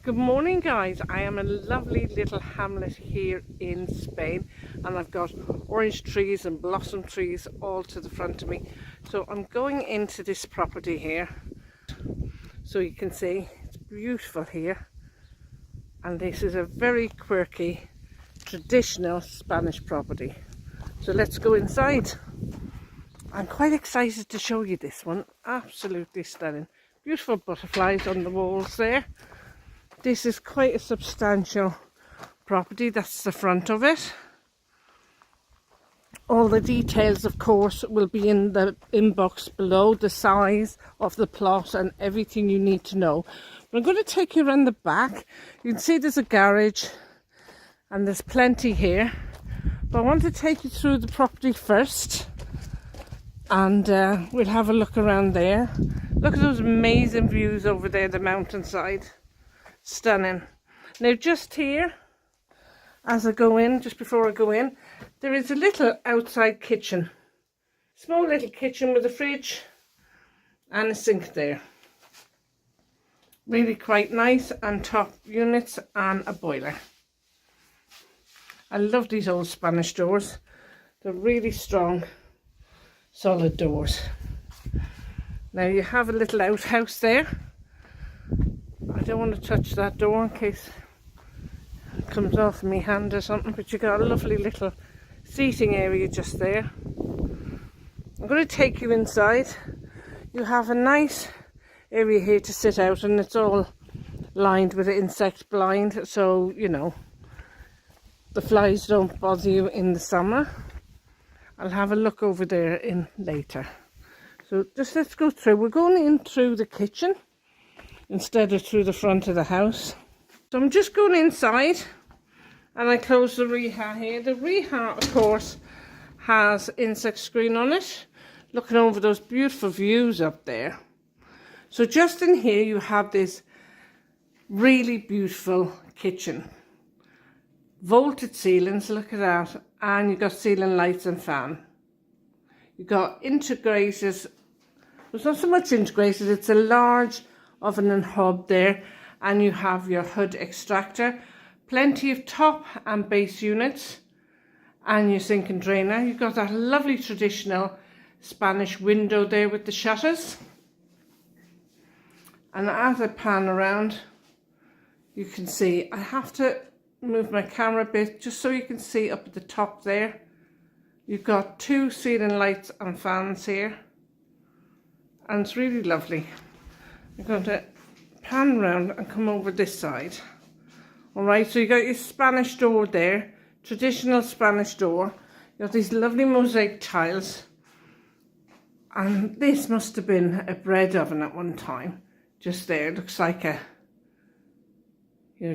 Good morning guys, I am a lovely little hamlet here in Spain and I've got orange trees and blossom trees all to the front of me. So I'm going into this property here so you can see it's beautiful here, and this is a very quirky traditional Spanish property. So let's go inside. I'm quite excited to show you this one. Absolutely stunning. Beautiful butterflies on the walls there. This is quite a substantial property. That's the front of it. All the details, of course, will be in the inbox below, the size of the plot and everything you need to know. But I'm going to take you around the back. You can see there's a garage and there's plenty here. But I want to take you through the property first, and we'll have a look around there. Look at those amazing views over there, the mountainside. Stunning. Now just here, as I go in, just before I go in, there is a little outside kitchen. Small little kitchen with a fridge and a sink there. Really quite nice, and top units and a boiler. I love these old Spanish doors. They're really strong, solid doors. Now you have a little outhouse there. I don't want to touch that door in case it comes off my hand or something, but you got a lovely little seating area just there. I'm going to take you inside. You have a nice area here to sit out, and it's all lined with an insect blind, so you know the flies don't bother you in the summer. I'll have a look over there in later. So just let's go through. We're going in through the kitchen instead of through the front of the house. So I'm just going inside, and I close the reha here. The reha, of course, has insect screen on it, looking over those beautiful views up there. So just in here you have this really beautiful kitchen. Vaulted ceilings, look at that, and you've got ceiling lights and fan. You've got integrated, it's not so much integrated, it's a large oven and hob there, and you have your hood extractor, plenty of top and base units, and your sink and drainer. You've got that lovely traditional Spanish window there with the shutters. And as I pan around, you can see, I have to move my camera a bit just so you can see up at the top there. You've got two ceiling lights and fans here, and it's really lovely. I'm going to pan around and come over this side. Alright, so you got your Spanish door there, traditional Spanish door. You got these lovely mosaic tiles, and this must have been a bread oven at one time. Just there, it looks like a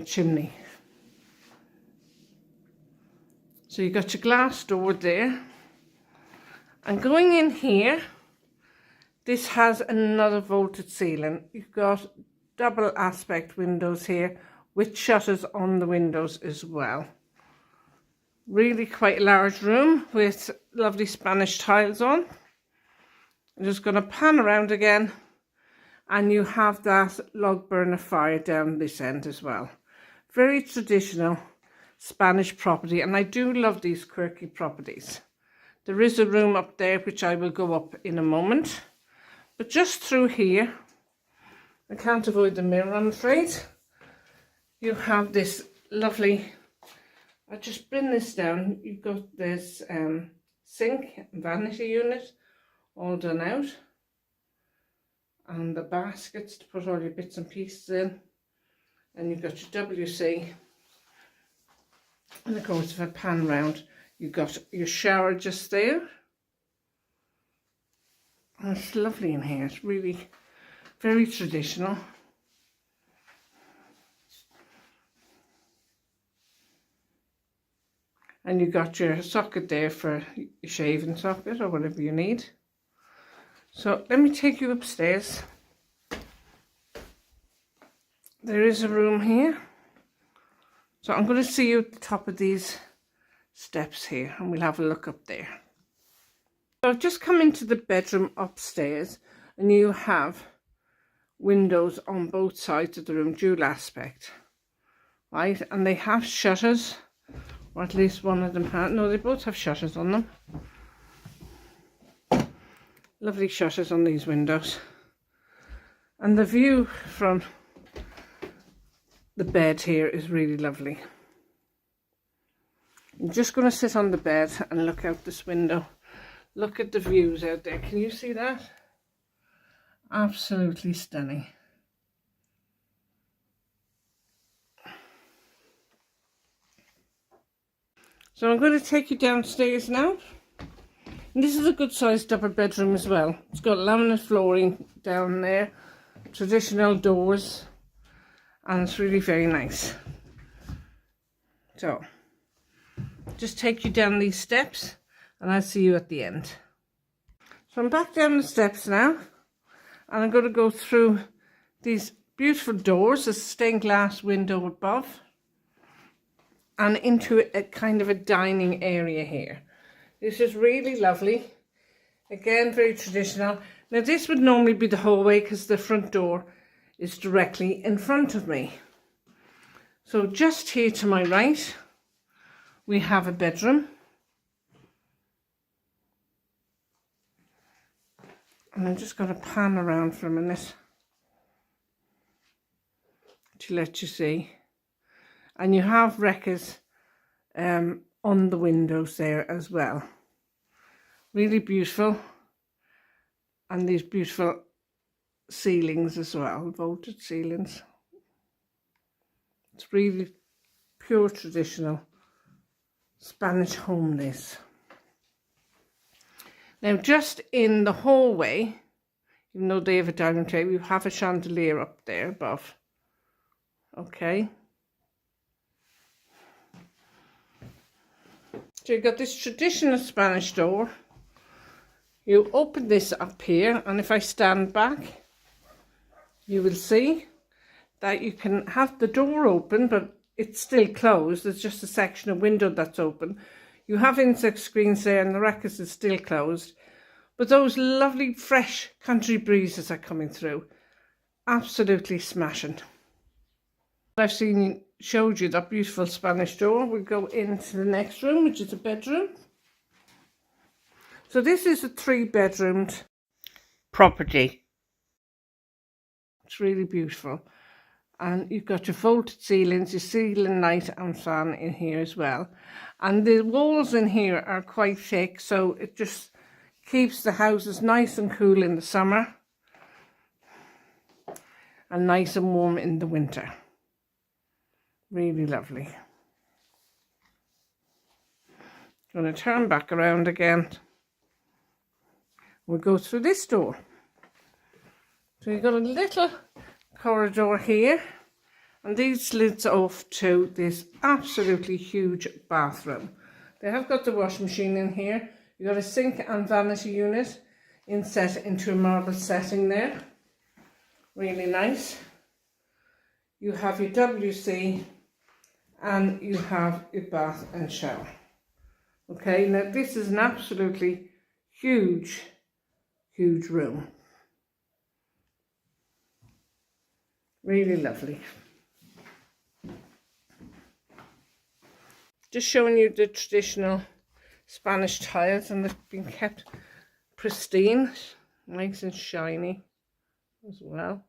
chimney. So you got your glass door there, and going in here, this has another vaulted ceiling. You've got double aspect windows here with shutters on the windows as well. Really quite a large room with lovely Spanish tiles on. I'm just going to pan around again, and you have that log burner fire down this end as well. Very traditional Spanish property, and I do love these quirky properties. There is a room up there which I will go up in a moment. But just through here, I can't avoid the mirror, I'm afraid. You have this lovely, I just bring this down, you've got this sink and vanity unit all done out, and the baskets to put all your bits and pieces in, and you've got your WC, and of course if I pan round, you've got your shower just there. And it's lovely in here. It's really very traditional. And you got your socket there for your shaving socket or whatever you need. So let me take you upstairs. There is a room here. So I'm going to see you at the top of these steps here, and we'll have a look up there. So I've just come into the bedroom upstairs, and you have windows on both sides of the room, dual aspect. right? And they have shutters, or at least one of them has. No, they both have shutters on them. Lovely shutters on these windows. And the view from the bed here is really lovely. I'm just going to sit on the bed and look out this window. Look at the views out there. Can you see that? Absolutely stunning. So I'm going to take you downstairs now. And this is a good sized double bedroom as well. It's got laminate flooring down there, traditional doors, and it's really very nice. So, just take you down these steps and I'll see you at the end. So I'm back down the steps now, and I'm going to go through these beautiful doors, a stained glass window above, and into a kind of a dining area here. This is really lovely. Again, very traditional. Now this would normally be the hallway because the front door is directly in front of me. So just here to my right, we have a bedroom. And I'm just going to pan around for a minute to let you see. And you have wreckers on the windows there as well. Really beautiful. And these beautiful ceilings as well, vaulted ceilings. It's really pure traditional Spanish home, this. Now just in the hallway, even though they have a dining table, you have a chandelier up there above. Okay. So you've got this traditional Spanish door. You open this up here, and if I stand back, you will see that you can have the door open, but it's still closed. There's just a section of window that's open. You have insect screens there, and the wreckers is still closed. But those lovely fresh country breezes are coming through. Absolutely smashing. I've showed you that beautiful Spanish door. We'll go into the next room, which is a bedroom. So this is a 3-bedroomed property. It's really beautiful. And you've got your vaulted ceilings, your ceiling light and fan in here as well. And the walls in here are quite thick, so it just keeps the houses nice and cool in the summer and nice and warm in the winter. Really lovely. I'm going to turn back around again. We'll go through this door. So you've got a little corridor here, and these leads off to this absolutely huge bathroom. They have got the washing machine in here. You've got a sink and vanity unit inset into a marble setting there. Really nice. You have your WC and you have your bath and shower. Okay, now this is an absolutely huge room. Really lovely. Just showing you the traditional Spanish tiles, and they've been kept pristine, nice and shiny as well.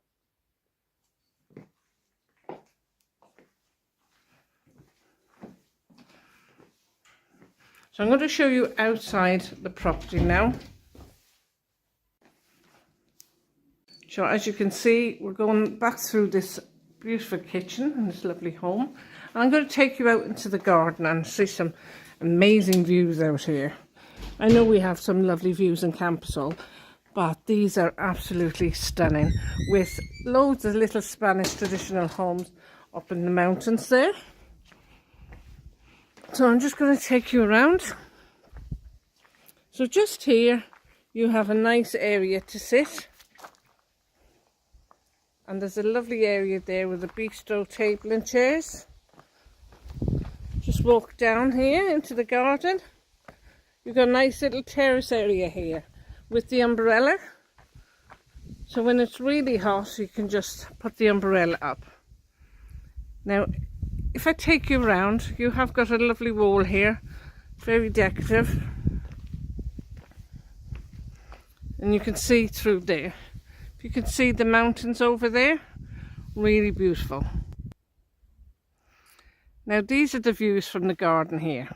So I'm going to show you outside the property now. So as you can see, we're going back through this beautiful kitchen and this lovely home. And I'm going to take you out into the garden and see some amazing views out here. I know we have some lovely views in Camposol, but these are absolutely stunning, with loads of little Spanish traditional homes up in the mountains there. So I'm just going to take you around. So just here you have a nice area to sit, and there's a lovely area there with a bistro table and chairs. Just walk down here into the garden. You've got a nice little terrace area here with the umbrella. So when it's really hot, you can just put the umbrella up. Now, if I take you around, you have got a lovely wall here, very decorative, and you can see through there. If you can see the mountains over there, really beautiful. Now these are the views from the garden here.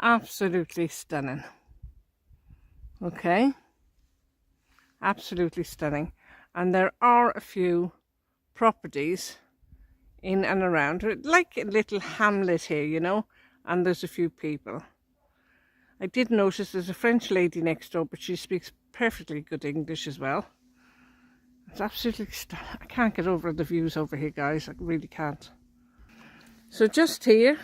Absolutely stunning. Okay, absolutely stunning. And there are a few properties in and around, like a little hamlet here, you know, and there's a few people. I did notice there's a French lady next door, but she speaks perfectly good English as well. It's absolutely stunning. I can't get over the views over here, guys. I really can't. So just here,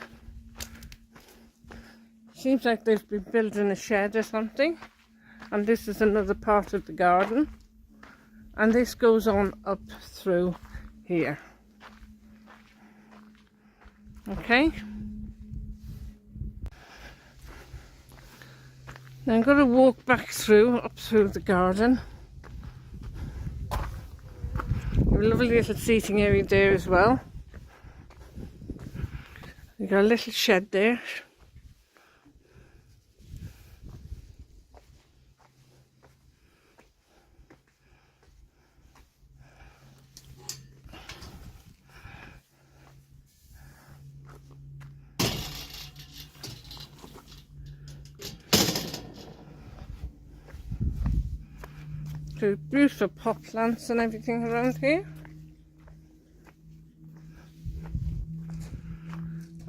seems like they've been building a shed or something. And this is another part of the garden. And this goes on up through here. Okay. Now I'm going to walk back up through the garden. A lovely little seating area there as well. You've got a little shed there. So beautiful pot plants and everything around here.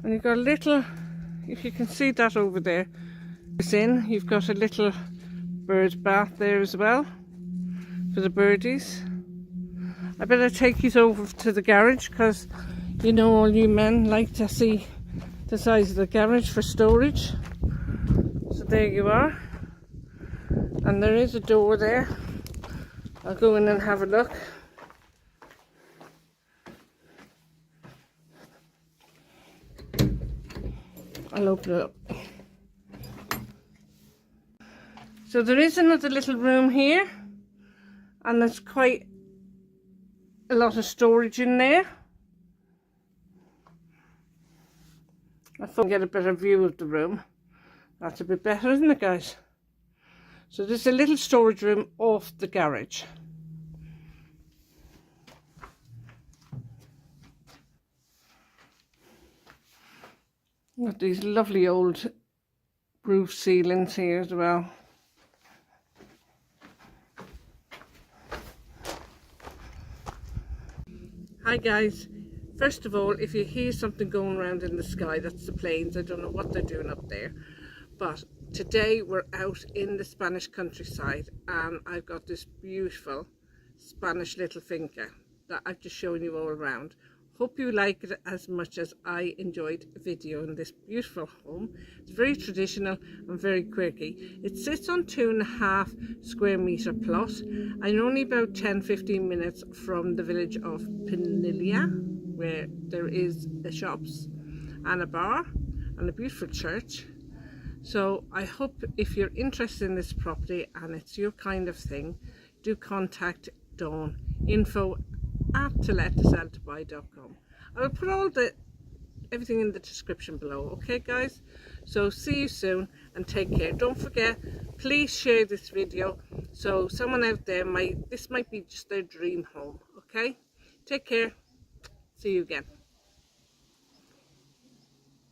And you've got a little, if you can see that over there, you've got a little bird bath there as well for the birdies. I better take you over to the garage because you know all you men like to see the size of the garage for storage. So there you are. And there is a door there. I'll go in and have a look. I'll open it up. So there is another little room here, and there's quite a lot of storage in there. I thought I'd get a better view of the room. That's a bit better, isn't it, guys? So there's a little storage room off the garage. Got these lovely old roof ceilings here as well. Hi guys, first of all, if you hear something going around in the sky, that's the planes. I don't know what they're doing up there, but today we're out in the Spanish countryside and I've got this beautiful Spanish little finca that I've just shown you all around. Hope you like it as much as I enjoyed videoing this beautiful home. It's very traditional and very quirky. It sits on 2.5 square metre plot and only about 10-15 minutes from the village of Pinilla, where there is the shops and a bar and a beautiful church. So I hope if you're interested in this property and it's your kind of thing, do contact Dawn. info@tolettoseltobuy.com. I will put everything in the description below. Okay guys, so see you soon and take care. Don't forget, please share this video so someone out there this might be just their dream home. Okay, take care, see you again.